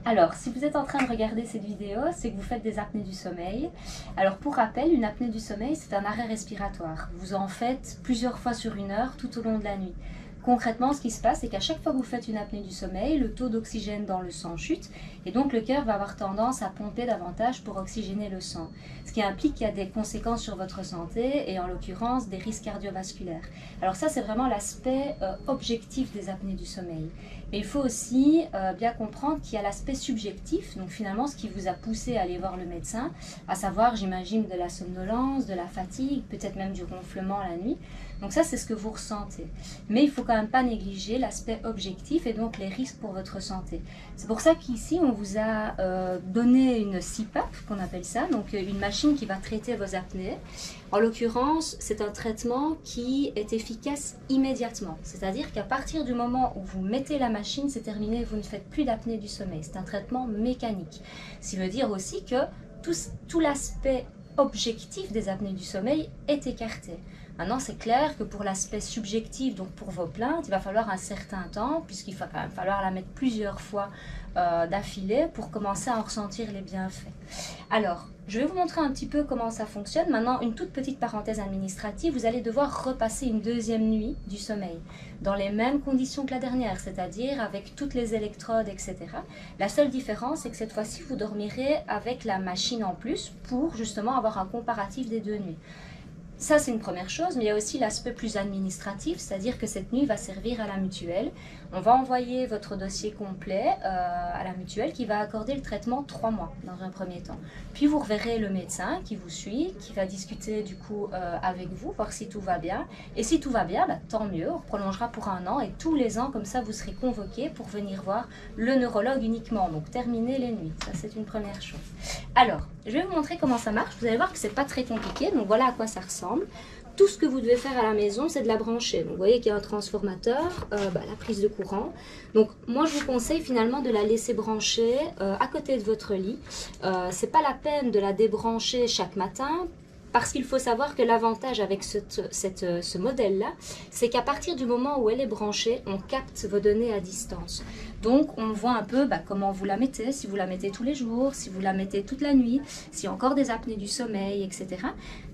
Alors, si vous êtes en train de regarder cette vidéo, c'est que vous faites des apnées du sommeil. Alors, pour rappel, une apnée du sommeil, c'est un arrêt respiratoire. Vous en faites plusieurs fois sur une heure tout au long de la nuit. Concrètement, ce qui se passe, c'est qu'à chaque fois que vous faites une apnée du sommeil, le taux d'oxygène dans le sang chute et donc le cœur va avoir tendance à pomper davantage pour oxygéner le sang. Ce qui implique qu'il y a des conséquences sur votre santé et en l'occurrence des risques cardiovasculaires. Alors ça, c'est vraiment l'aspect objectif des apnées du sommeil. Mais il faut aussi bien comprendre qu'il y a l'aspect subjectif, donc finalement ce qui vous a poussé à aller voir le médecin, à savoir, j'imagine, de la somnolence, de la fatigue, peut-être même du gonflement la nuit. Donc ça, c'est ce que vous ressentez. Mais il ne faut quand même pas négliger l'aspect objectif et donc les risques pour votre santé. C'est pour ça qu'ici, on vous a donné une CPAP, qu'on appelle ça, donc une machine qui va traiter vos apnées. En l'occurrence, c'est un traitement qui est efficace immédiatement. C'est-à-dire qu'à partir du moment où vous mettez la machine, c'est terminé, vous ne faites plus d'apnée du sommeil. C'est un traitement mécanique. Ce qui veut dire aussi que tout l'aspect objectif des apnées du sommeil est écarté. Maintenant, c'est clair que pour l'aspect subjectif, donc pour vos plaintes, il va falloir un certain temps, puisqu'il va quand même falloir la mettre plusieurs fois d'affilée pour commencer à en ressentir les bienfaits. Alors, je vais vous montrer un petit peu comment ça fonctionne. Maintenant, une toute petite parenthèse administrative, vous allez devoir repasser une deuxième nuit du sommeil, dans les mêmes conditions que la dernière, c'est-à-dire avec toutes les électrodes, etc. La seule différence, c'est que cette fois-ci, vous dormirez avec la machine en plus pour justement avoir un comparatif des deux nuits. Ça, c'est une première chose, mais il y a aussi l'aspect plus administratif, c'est-à-dire que cette nuit va servir à la mutuelle. On va envoyer votre dossier complet à la mutuelle qui va accorder le traitement 3 mois dans un premier temps. Puis vous reverrez le médecin qui vous suit, qui va discuter du coup avec vous, voir si tout va bien. Et si tout va bien, bah, tant mieux, on prolongera pour 1 an et tous les ans, comme ça, vous serez convoqué pour venir voir le neurologue uniquement. Donc, terminer les nuits, ça c'est une première chose. Alors, je vais vous montrer comment ça marche. Vous allez voir que c'est pas très compliqué, donc voilà à quoi ça ressemble. Tout ce que vous devez faire à la maison, c'est de la brancher. Donc, vous voyez qu'il y a un transformateur, la prise de courant. Donc, moi, je vous conseille finalement de la laisser brancher à côté de votre lit. C'est pas la peine de la débrancher chaque matin, parce qu'il faut savoir que l'avantage avec ce modèle-là, c'est qu'à partir du moment où elle est branchée, on capte vos données à distance. Donc, on voit un peu comment vous la mettez, si vous la mettez tous les jours, si vous la mettez toute la nuit, s'il y a encore des apnées du sommeil, etc.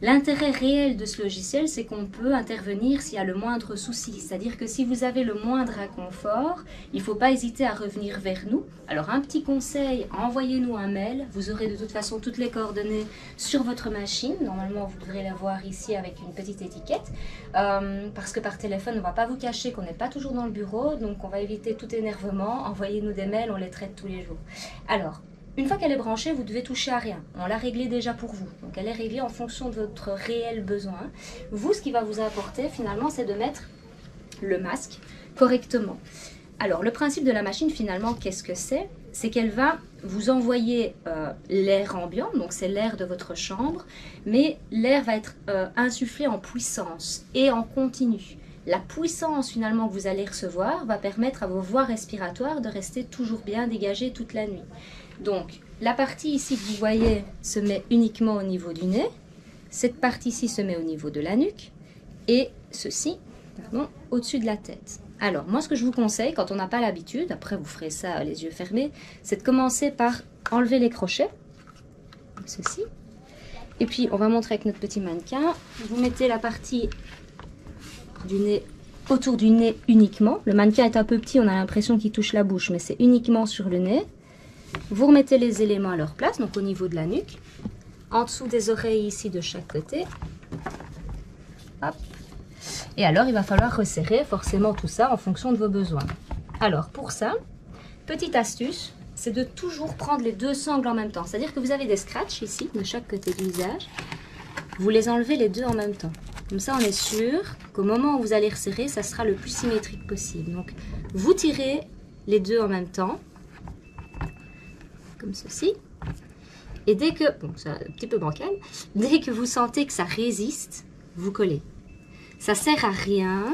L'intérêt réel de ce logiciel, c'est qu'on peut intervenir s'il y a le moindre souci. C'est-à-dire que si vous avez le moindre inconfort, il ne faut pas hésiter à revenir vers nous. Alors, un petit conseil, envoyez-nous un mail. Vous aurez de toute façon toutes les coordonnées sur votre machine. Normalement, vous devrez la voir ici avec une petite étiquette. Parce que par téléphone, on ne va pas vous cacher qu'on n'est pas toujours dans le bureau. Donc, on va éviter tout énervement. Envoyez-nous des mails, on les traite tous les jours. Alors, une fois qu'elle est branchée, vous devez toucher à rien. On l'a réglée déjà pour vous. Donc, elle est réglée en fonction de votre réel besoin. Vous, ce qui va vous apporter, finalement, c'est de mettre le masque correctement. Alors, le principe de la machine, finalement, qu'est-ce que c'est? C'est qu'elle va vous envoyer l'air ambiant, donc c'est l'air de votre chambre, mais l'air va être insufflé en puissance et en continu. La puissance finalement que vous allez recevoir va permettre à vos voies respiratoires de rester toujours bien dégagées toute la nuit. Donc, la partie ici que vous voyez se met uniquement au niveau du nez, cette partie-ci se met au niveau de la nuque et ceci, au-dessus de la tête. Alors, moi, ce que je vous conseille, quand on n'a pas l'habitude, après vous ferez ça les yeux fermés, c'est de commencer par enlever les crochets, comme ceci. Et puis, on va montrer avec notre petit mannequin. Vous mettez la partie du nez autour du nez uniquement. Le mannequin est un peu petit, on a l'impression qu'il touche la bouche, mais c'est uniquement sur le nez. Vous remettez les éléments à leur place, donc au niveau de la nuque. En dessous des oreilles ici de chaque côté. Hop. Et alors, il va falloir resserrer forcément tout ça en fonction de vos besoins. Alors, pour ça, petite astuce, c'est de toujours prendre les deux sangles en même temps. C'est-à-dire que vous avez des scratchs ici, de chaque côté du visage. Vous les enlevez les deux en même temps. Comme ça, on est sûr qu'au moment où vous allez resserrer, ça sera le plus symétrique possible. Donc, vous tirez les deux en même temps, comme ceci. Et dès que, bon, c'est un petit peu bancal, dès que vous sentez que ça résiste, vous collez. Ça sert à rien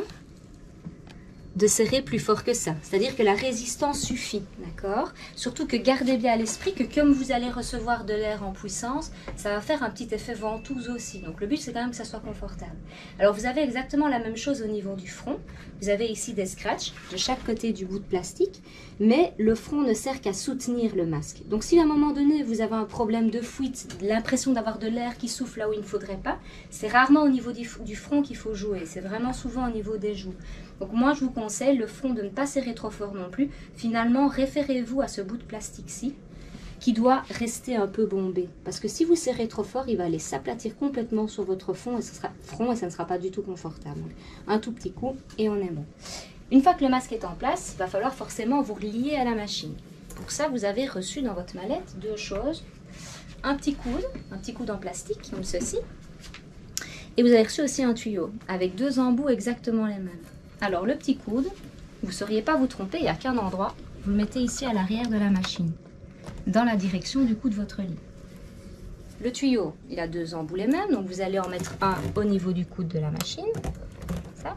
de serrer plus fort que ça. C'est-à-dire que la résistance suffit, d'accord? Surtout que gardez bien à l'esprit que comme vous allez recevoir de l'air en puissance, ça va faire un petit effet ventouse aussi. Donc le but, c'est quand même que ça soit confortable. Alors vous avez exactement la même chose au niveau du front. Vous avez ici des scratchs de chaque côté du bout de plastique, mais le front ne sert qu'à soutenir le masque. Donc si à un moment donné, vous avez un problème de fuite, l'impression d'avoir de l'air qui souffle là où il ne faudrait pas, c'est rarement au niveau du front qu'il faut jouer. C'est vraiment souvent au niveau des joues. Donc moi, je vous conseille le front de ne pas serrer trop fort non plus. Finalement, référez-vous à ce bout de plastique-ci qui doit rester un peu bombé. Parce que si vous serrez trop fort, il va aller s'aplatir complètement sur votre front et ça ne sera pas du tout confortable. Donc, un tout petit coup et on est bon. Une fois que le masque est en place, il va falloir forcément vous relier à la machine. Pour ça, vous avez reçu dans votre mallette deux choses. Un petit coude en plastique comme ceci. Et vous avez reçu aussi un tuyau avec deux embouts exactement les mêmes. Alors le petit coude, vous ne sauriez pas vous tromper, il n'y a qu'un endroit. Vous le mettez ici à l'arrière de la machine, dans la direction du coup de votre lit. Le tuyau, il a deux embouts les mêmes, donc vous allez en mettre un au niveau du coude de la machine. Ça.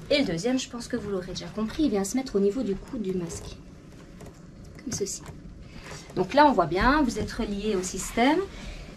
Et le deuxième, je pense que vous l'aurez déjà compris, il vient se mettre au niveau du coude du masque. Comme ceci. Donc là, on voit bien, vous êtes relié au système.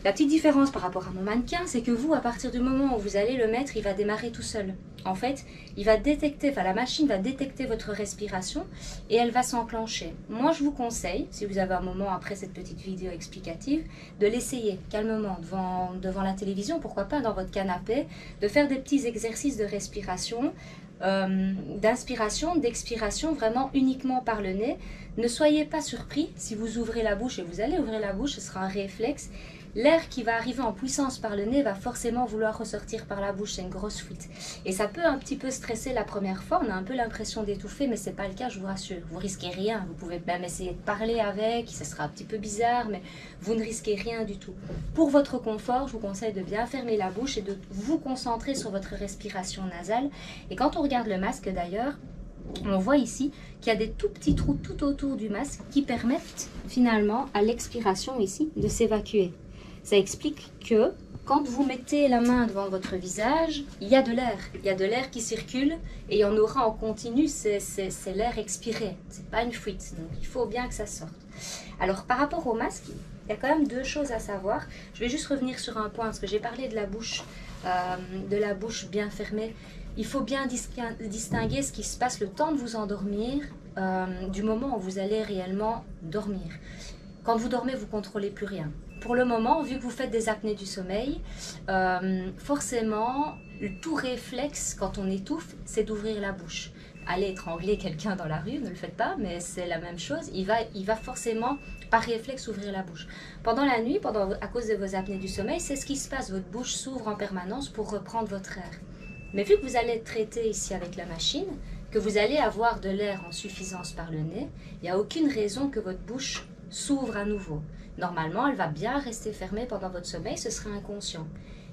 La petite différence par rapport à mon mannequin, c'est que vous, à partir du moment où vous allez le mettre, il va démarrer tout seul. En fait, il va détecter, la machine va détecter votre respiration et elle va s'enclencher. Moi, je vous conseille, si vous avez un moment après cette petite vidéo explicative, de l'essayer calmement devant la télévision, pourquoi pas dans votre canapé, de faire des petits exercices de respiration, d'inspiration, d'expiration, vraiment uniquement par le nez. Ne soyez pas surpris si vous ouvrez la bouche, et vous allez ouvrir la bouche, ce sera un réflexe. L'air qui va arriver en puissance par le nez va forcément vouloir ressortir par la bouche, c'est une grosse fuite. Et ça peut un petit peu stresser la première fois, on a un peu l'impression d'étouffer, mais ce n'est pas le cas, je vous rassure. Vous risquez rien, vous pouvez même essayer de parler avec, ça sera un petit peu bizarre, mais vous ne risquez rien du tout. Pour votre confort, je vous conseille de bien fermer la bouche et de vous concentrer sur votre respiration nasale. Et quand on regarde le masque d'ailleurs, on voit ici qu'il y a des tout petits trous tout autour du masque qui permettent finalement à l'expiration ici de s'évacuer. Ça explique que quand vous mettez la main devant votre visage, il y a de l'air. Il y a de l'air qui circule et il y en aura en continu, c'est l'air expiré. Ce n'est pas une fuite, donc il faut bien que ça sorte. Alors par rapport au masque, il y a quand même deux choses à savoir. Je vais juste revenir sur un point parce que j'ai parlé de la bouche bien fermée. Il faut bien distinguer ce qui se passe le temps de vous endormir du moment où vous allez réellement dormir. Quand vous dormez, vous ne contrôlez plus rien. Pour le moment, vu que vous faites des apnées du sommeil, forcément, tout réflexe quand on étouffe, c'est d'ouvrir la bouche. Allez étrangler quelqu'un dans la rue, ne le faites pas, mais c'est la même chose. Il va forcément, par réflexe, ouvrir la bouche. Pendant la nuit, à cause de vos apnées du sommeil, c'est ce qui se passe. Votre bouche s'ouvre en permanence pour reprendre votre air. Mais vu que vous allez être traité ici avec la machine, que vous allez avoir de l'air en suffisance par le nez, il n'y a aucune raison que votre bouche s'ouvre à nouveau. Normalement, elle va bien rester fermée pendant votre sommeil, ce serait inconscient.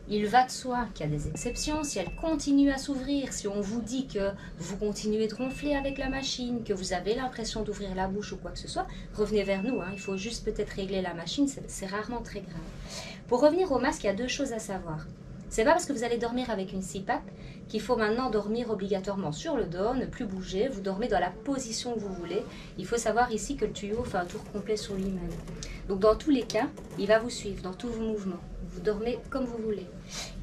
Il va de soi qu'il y a des exceptions. Si elle continue à s'ouvrir, si on vous dit que vous continuez de ronfler avec la machine, que vous avez l'impression d'ouvrir la bouche ou quoi que ce soit, revenez vers nous. Il faut juste peut-être régler la machine, c'est rarement très grave. Pour revenir au masque, il y a deux choses à savoir. C'est pas parce que vous allez dormir avec une CPAP qu'il faut maintenant dormir obligatoirement sur le dos, ne plus bouger. Vous dormez dans la position que vous voulez. Il faut savoir ici que le tuyau fait un tour complet sur lui-même. Donc dans tous les cas, il va vous suivre dans tous vos mouvements. Vous dormez comme vous voulez.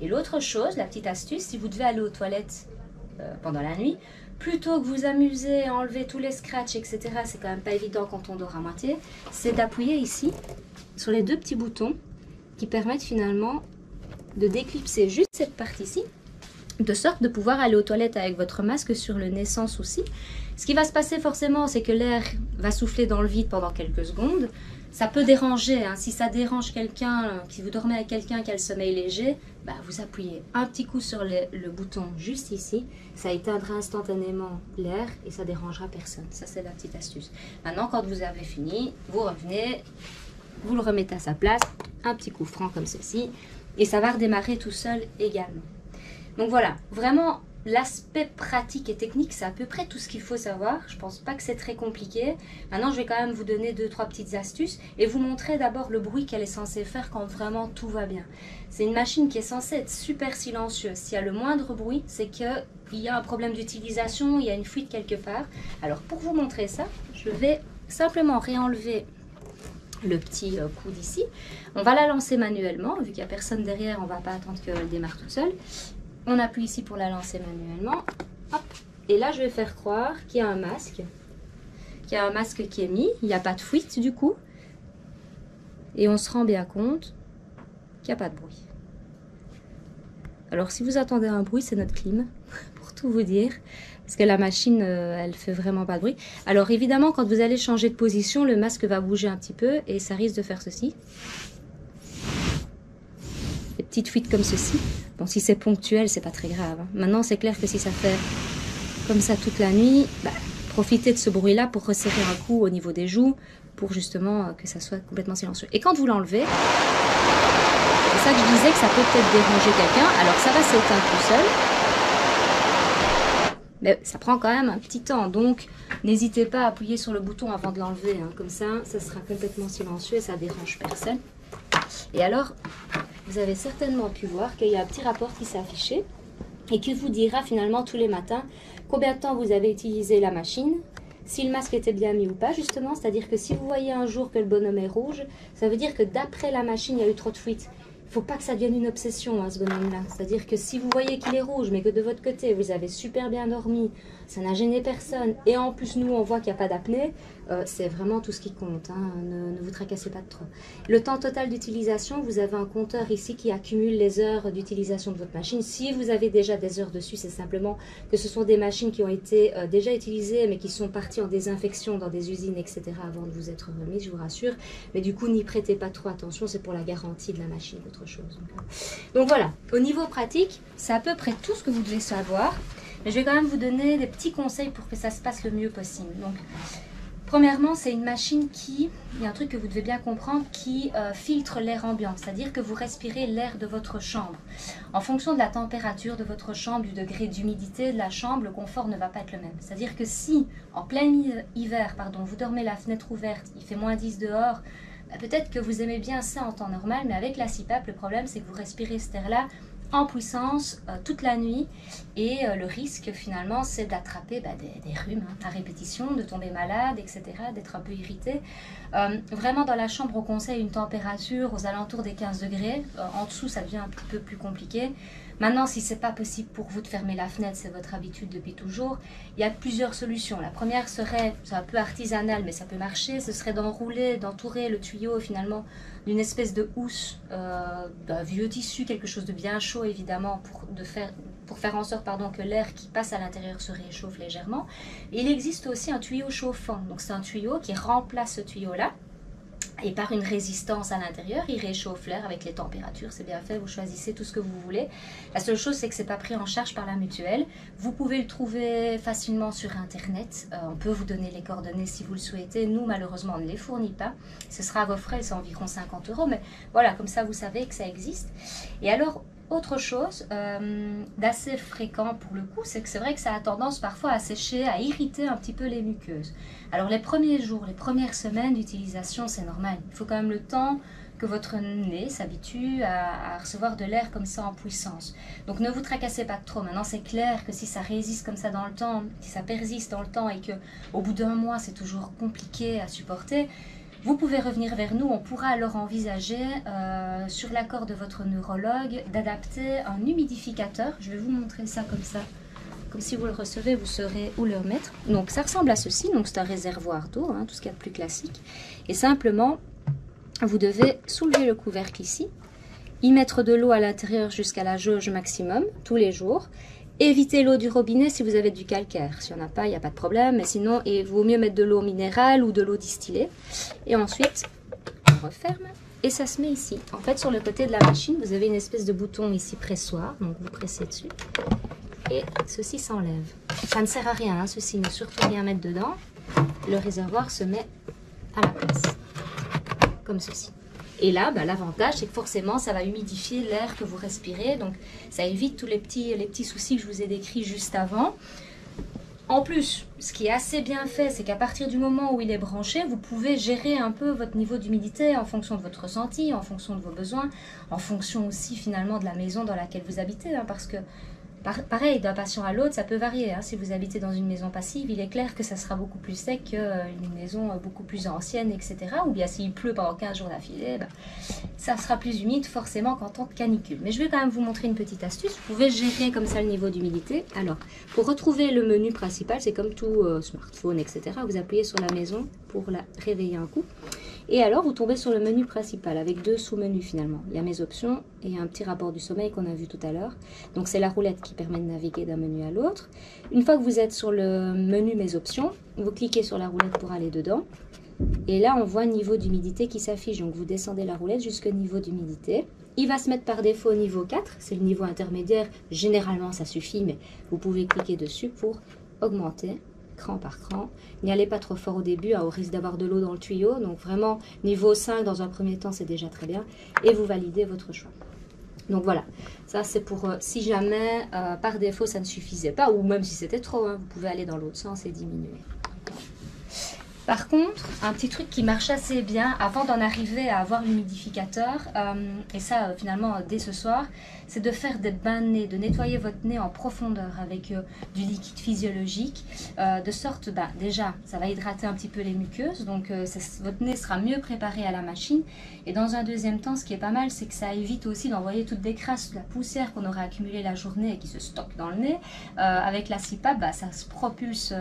Et l'autre chose, la petite astuce, si vous devez aller aux toilettes pendant la nuit, plutôt que vous amuser à enlever tous les scratchs, etc., c'est quand même pas évident quand on dort à moitié, c'est d'appuyer ici sur les deux petits boutons qui permettent finalement de déclipser juste cette partie-ci, de sorte de pouvoir aller aux toilettes avec votre masque sur le nez sans souci. Ce qui va se passer forcément, c'est que l'air va souffler dans le vide pendant quelques secondes. Ça peut déranger, si ça dérange quelqu'un, si vous dormez avec quelqu'un qui a le sommeil léger, vous appuyez un petit coup sur le bouton juste ici, ça éteindra instantanément l'air et ça dérangera personne. Ça, c'est la petite astuce. Maintenant, quand vous avez fini, vous revenez, vous le remettez à sa place, un petit coup franc comme ceci, et ça va redémarrer tout seul également. Donc voilà, vraiment, l'aspect pratique et technique, c'est à peu près tout ce qu'il faut savoir. Je pense pas que c'est très compliqué. Maintenant, je vais quand même vous donner 2-3 petites astuces et vous montrer d'abord le bruit qu'elle est censée faire quand vraiment tout va bien. C'est une machine qui est censée être super silencieuse. S'il y a le moindre bruit, c'est qu'il y a un problème d'utilisation, il y a une fuite quelque part. Alors, pour vous montrer ça, je vais simplement réenlever le petit coude ici. On va la lancer manuellement. Vu qu'il n'y a personne derrière, on ne va pas attendre qu'elle démarre toute seule. On appuie ici pour la lancer manuellement. Hop. Et là, je vais faire croire qu'il y a un masque. Qu'il y a un masque qui est mis. Il n'y a pas de fuite du coup. Et on se rend bien compte qu'il n'y a pas de bruit. Alors, si vous attendez un bruit, c'est notre clim, pour tout vous dire. Parce que la machine, elle fait vraiment pas de bruit. Alors, évidemment, quand vous allez changer de position, le masque va bouger un petit peu et ça risque de faire ceci. Des petites fuites comme ceci. Bon, si c'est ponctuel, c'est pas très grave. Hein. Maintenant, c'est clair que si ça fait comme ça toute la nuit, bah, profitez de ce bruit-là pour resserrer un coup au niveau des joues, pour justement que ça soit complètement silencieux. Et quand vous l'enlevez, c'est ça que je disais que ça peut peut-être déranger quelqu'un. Alors, ça va s'éteindre tout seul. Mais ça prend quand même un petit temps, donc n'hésitez pas à appuyer sur le bouton avant de l'enlever. Hein. Comme ça sera complètement silencieux et ça dérange personne. Et alors, vous avez certainement pu voir qu'il y a un petit rapport qui s'est affiché et qui vous dira finalement tous les matins combien de temps vous avez utilisé la machine, si le masque était bien mis ou pas justement. C'est-à-dire que si vous voyez un jour que le bonhomme est rouge, ça veut dire que d'après la machine, il y a eu trop de fuites. Il ne faut pas que ça devienne une obsession, hein, ce bonhomme-là. C'est-à-dire que si vous voyez qu'il est rouge, mais que de votre côté, vous avez super bien dormi, ça n'a gêné personne, et en plus, nous, on voit qu'il n'y a pas d'apnée, c'est vraiment tout ce qui compte. Hein. Ne vous tracassez pas de trop. Le temps total d'utilisation, vous avez un compteur ici qui accumule les heures d'utilisation de votre machine. Si vous avez déjà des heures dessus, c'est simplement que ce sont des machines qui ont été déjà utilisées, mais qui sont parties en désinfection dans des usines, etc., avant de vous être remises, je vous rassure. Mais du coup, n'y prêtez pas trop attention, c'est pour la garantie de la machine. Chose. Donc voilà, au niveau pratique, c'est à peu près tout ce que vous devez savoir. Mais je vais quand même vous donner des petits conseils pour que ça se passe le mieux possible. Donc, premièrement, c'est une machine qui, il y a un truc que vous devez bien comprendre, qui filtre l'air ambiant. C'est-à-dire que vous respirez l'air de votre chambre. En fonction de la température de votre chambre, du degré d'humidité de la chambre, le confort ne va pas être le même. C'est-à-dire que si, en plein hiver, vous dormez la fenêtre ouverte, il fait moins 10 dehors, peut-être que vous aimez bien ça en temps normal, mais avec la CPAP, le problème c'est que vous respirez cet air-là en puissance toute la nuit et le risque finalement c'est d'attraper des rhumes à répétition, de tomber malade, etc., d'être un peu irrité. Vraiment dans la chambre on conseille une température aux alentours des 15 degrés, en dessous ça devient un petit peu plus compliqué. Maintenant, si ce n'est pas possible pour vous de fermer la fenêtre, c'est votre habitude depuis toujours, il y a plusieurs solutions. La première serait, c'est un peu artisanal, mais ça peut marcher, ce serait d'entourer le tuyau finalement d'une espèce de housse, d'un vieux tissu, quelque chose de bien chaud évidemment, pour faire en sorte que l'air qui passe à l'intérieur se réchauffe légèrement. Et il existe aussi un tuyau chauffant, donc c'est un tuyau qui remplace ce tuyau-là. Et par une résistance à l'intérieur, il réchauffe l'air avec les températures, c'est bien fait, vous choisissez tout ce que vous voulez. La seule chose, c'est que ce n'est pas pris en charge par la mutuelle. Vous pouvez le trouver facilement sur Internet. On peut vous donner les coordonnées si vous le souhaitez. Nous, malheureusement, on ne les fournit pas. Ce sera à vos frais, c'est environ 50 €. Mais voilà, comme ça, vous savez que ça existe. Et alors, autre chose d'assez fréquent pour le coup, c'est que c'est vrai que ça a tendance parfois à sécher, à irriter un petit peu les muqueuses. Alors les premiers jours, les premières semaines d'utilisation, c'est normal. Il faut quand même le temps que votre nez s'habitue à recevoir de l'air comme ça en puissance. Donc ne vous tracassez pas trop. Maintenant c'est clair que si ça résiste comme ça dans le temps, si ça persiste dans le temps et qu'au bout d'un mois c'est toujours compliqué à supporter, vous pouvez revenir vers nous, on pourra alors envisager, sur l'accord de votre neurologue, d'adapter un humidificateur. Je vais vous montrer ça comme ça. Comme si vous le recevez, vous saurez où le remettre. Donc ça ressemble à ceci, donc c'est un réservoir d'eau, hein, tout ce qu'il y a de plus classique. Et simplement, vous devez soulever le couvercle ici, y mettre de l'eau à l'intérieur jusqu'à la jauge maximum, tous les jours. Évitez l'eau du robinet si vous avez du calcaire. Si on n'a pas, il n'y a pas de problème. Mais sinon, il vaut mieux mettre de l'eau minérale ou de l'eau distillée. Et ensuite, on referme et ça se met ici. En fait, sur le côté de la machine, vous avez une espèce de bouton ici pressoir. Donc, vous pressez dessus. Et ceci s'enlève. Ça ne sert à rien, hein, ceci, ne surtout rien mettre dedans. Le réservoir se met à la place. Comme ceci. Et là, l'avantage, c'est que forcément, ça va humidifier l'air que vous respirez. Donc, ça évite tous les petits soucis que je vous ai décrits juste avant. En plus, ce qui est assez bien fait, c'est qu'à partir du moment où il est branché, vous pouvez gérer un peu votre niveau d'humidité en fonction de votre ressenti, en fonction de vos besoins, en fonction aussi finalement de la maison dans laquelle vous habitez. Parce que, pareil, d'un patient à l'autre, ça peut varier. Si vous habitez dans une maison passive, il est clair que ça sera beaucoup plus sec qu'une maison beaucoup plus ancienne, etc. Ou bien s'il pleut pendant 15 jours d'affilée, ça sera plus humide forcément qu'en temps de canicule. Mais je vais quand même vous montrer une petite astuce. Vous pouvez gérer comme ça le niveau d'humidité. Alors, pour retrouver le menu principal, c'est comme tout smartphone, etc. Vous appuyez sur la maison pour la réveiller un coup. Et alors, vous tombez sur le menu principal avec deux sous-menus finalement. Il y a mes options et un petit rapport du sommeil qu'on a vu tout à l'heure. Donc, c'est la roulette qui permet de naviguer d'un menu à l'autre. Une fois que vous êtes sur le menu mes options, vous cliquez sur la roulette pour aller dedans. Et là, on voit niveau d'humidité qui s'affiche. Donc, vous descendez la roulette jusqu'au niveau d'humidité. Il va se mettre par défaut au niveau 4. C'est le niveau intermédiaire. Généralement, ça suffit, mais vous pouvez cliquer dessus pour augmenter cran par cran. N'y allez pas trop fort au début, au risque d'avoir de l'eau dans le tuyau. Donc, vraiment, niveau 5 dans un premier temps, c'est déjà très bien. Et vous validez votre choix. Donc voilà, ça c'est pour si jamais par défaut ça ne suffisait pas, ou même si c'était trop, vous pouvez aller dans l'autre sens et diminuer. Par contre, un petit truc qui marche assez bien avant d'en arriver à avoir l'humidificateur, et ça finalement dès ce soir, c'est de faire des bains de nez, de nettoyer votre nez en profondeur avec du liquide physiologique, de sorte, déjà, ça va hydrater un petit peu les muqueuses, donc votre nez sera mieux préparé à la machine. Et dans un deuxième temps, ce qui est pas mal, c'est que ça évite aussi d'envoyer toutes des crasses, la poussière qu'on aurait accumulée la journée et qui se stocke dans le nez. Avec la CPAP, ça se propulse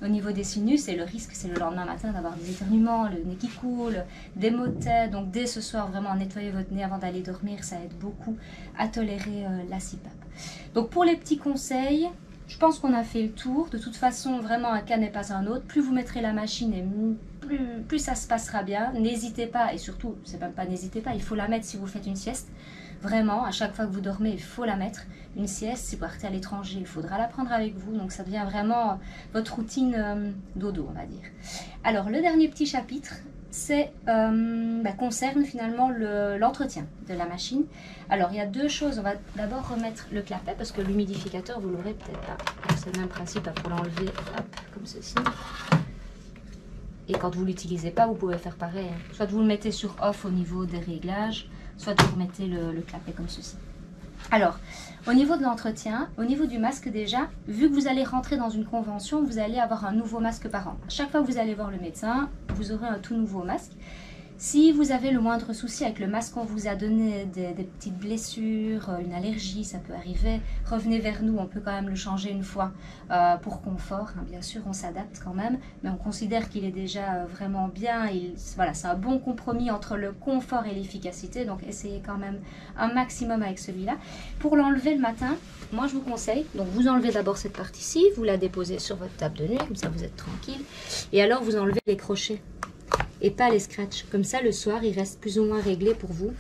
au niveau des sinus, et le risque c'est le lendemain matin d'avoir des éternuements, le nez qui coule, des maux de tête. Donc dès ce soir, vraiment nettoyer votre nez avant d'aller dormir, ça aide beaucoup à tolérer la CPAP. Donc pour les petits conseils, je pense qu'on a fait le tour. De toute façon, vraiment un cas n'est pas un autre. Plus vous mettrez la machine et plus ça se passera bien. N'hésitez pas, et surtout, c'est même pas n'hésitez pas, il faut la mettre si vous faites une sieste. Vraiment, à chaque fois que vous dormez, il faut la mettre. Une sieste, si vous partez à l'étranger, il faudra la prendre avec vous. Donc ça devient vraiment votre routine dodo, on va dire. Alors, le dernier petit chapitre, concerne finalement l'entretien de la machine. Alors, il y a deux choses. On va d'abord remettre le clapet, parce que l'humidificateur, vous l'aurez peut-être pas. C'est le même principe, pour l'enlever, comme ceci. Et quand vous ne l'utilisez pas, vous pouvez faire pareil. Soit vous le mettez sur off au niveau des réglages, soit vous remettez le clapet comme ceci. Alors, au niveau de l'entretien, au niveau du masque déjà, vu que vous allez rentrer dans une convention, vous allez avoir un nouveau masque par an. À chaque fois que vous allez voir le médecin, vous aurez un tout nouveau masque. Si vous avez le moindre souci avec le masque qu'on vous a donné, des petites blessures, une allergie, ça peut arriver, revenez vers nous, on peut quand même le changer une fois pour confort. Bien sûr, on s'adapte quand même, mais on considère qu'il est déjà vraiment bien. Voilà, c'est un bon compromis entre le confort et l'efficacité, donc essayez quand même un maximum avec celui-là. Pour l'enlever le matin, moi je vous conseille, donc vous enlevez d'abord cette partie-ci, vous la déposez sur votre table de nuit, comme ça vous êtes tranquille, et alors vous enlevez les crochets et pas les scratchs. Comme ça, le soir, il reste plus ou moins réglé pour vous.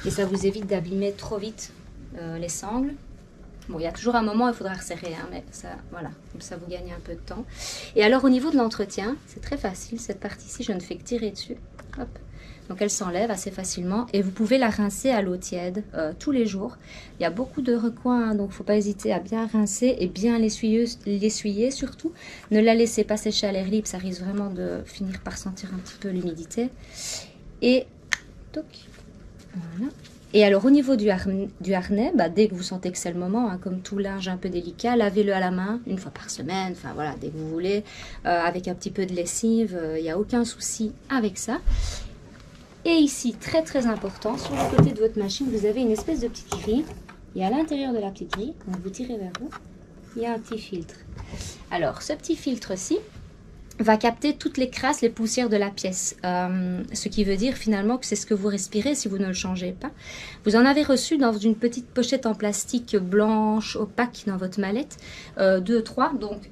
Et ça vous évite d'abîmer trop vite les sangles. Bon, il y a toujours un moment où il faudra resserrer, mais ça, voilà, comme ça, vous gagnez un peu de temps. Et alors, au niveau de l'entretien, c'est très facile. Cette partie-ci, je ne fais que tirer dessus. Hop. Donc, elle s'enlève assez facilement. Et vous pouvez la rincer à l'eau tiède tous les jours. Il y a beaucoup de recoins, donc il ne faut pas hésiter à bien rincer et bien l'essuyer surtout. Ne la laissez pas sécher à l'air libre, ça risque vraiment de finir par sentir un petit peu l'humidité. Et, toc, voilà. Et alors, au niveau du harnais, dès que vous sentez que c'est le moment, comme tout linge un peu délicat, lavez-le à la main, une fois par semaine, enfin voilà, dès que vous voulez, avec un petit peu de lessive, il n'y a aucun souci avec ça. Et ici, très très important, sur le côté de votre machine, vous avez une espèce de petite grille. Et à l'intérieur de la petite grille, donc vous tirez vers vous, il y a un petit filtre. Alors, ce petit filtre-ci va capter toutes les crasses, les poussières de la pièce. Ce qui veut dire finalement que c'est ce que vous respirez si vous ne le changez pas. Vous en avez reçu dans une petite pochette en plastique blanche, opaque dans votre mallette, 2, 3. Donc,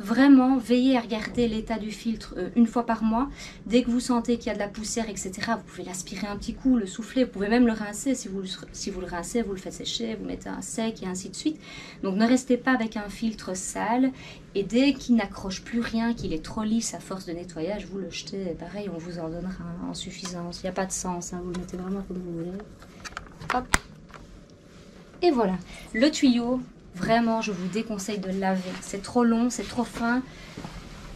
vraiment, veillez à regarder l'état du filtre une fois par mois. Dès que vous sentez qu'il y a de la poussière, etc., vous pouvez l'aspirer un petit coup, le souffler. Vous pouvez même le rincer. Si vous le rincez, vous le faites sécher, vous mettez un sec et ainsi de suite. Donc ne restez pas avec un filtre sale. Et dès qu'il n'accroche plus rien, qu'il est trop lisse à force de nettoyage, vous le jetez. Et pareil, on vous en donnera en suffisance. Il n'y a pas de sens, hein, vous le mettez vraiment comme vous voulez. Hop. Et voilà, le tuyau, vraiment, je vous déconseille de le laver. C'est trop long, c'est trop fin,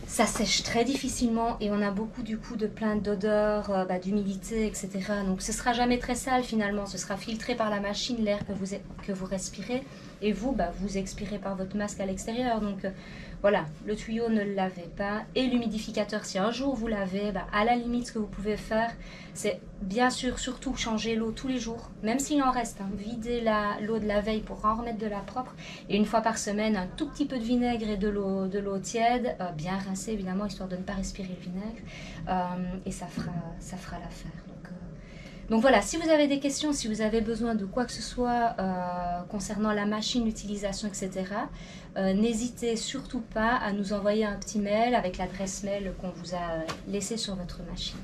ça sèche très difficilement et on a beaucoup du coup de plaintes d'odeur, d'humidité, etc. Donc ce sera jamais très sale finalement, ce sera filtré par la machine, l'air que vous respirez et vous, vous expirez par votre masque à l'extérieur. Donc voilà, le tuyau ne le lavez pas. Et l'humidificateur, si un jour vous lavez, à la limite ce que vous pouvez faire, c'est bien sûr surtout changer l'eau tous les jours, même s'il en reste, hein, vider l'eau de la veille pour en remettre de la propre. Et une fois par semaine, un tout petit peu de vinaigre et de l'eau tiède, bien rincée évidemment, histoire de ne pas respirer le vinaigre. Et ça fera l'affaire. Donc voilà, si vous avez des questions, si vous avez besoin de quoi que ce soit concernant la machine, l'utilisation, etc., n'hésitez surtout pas à nous envoyer un petit mail avec l'adresse mail qu'on vous a laissée sur votre machine.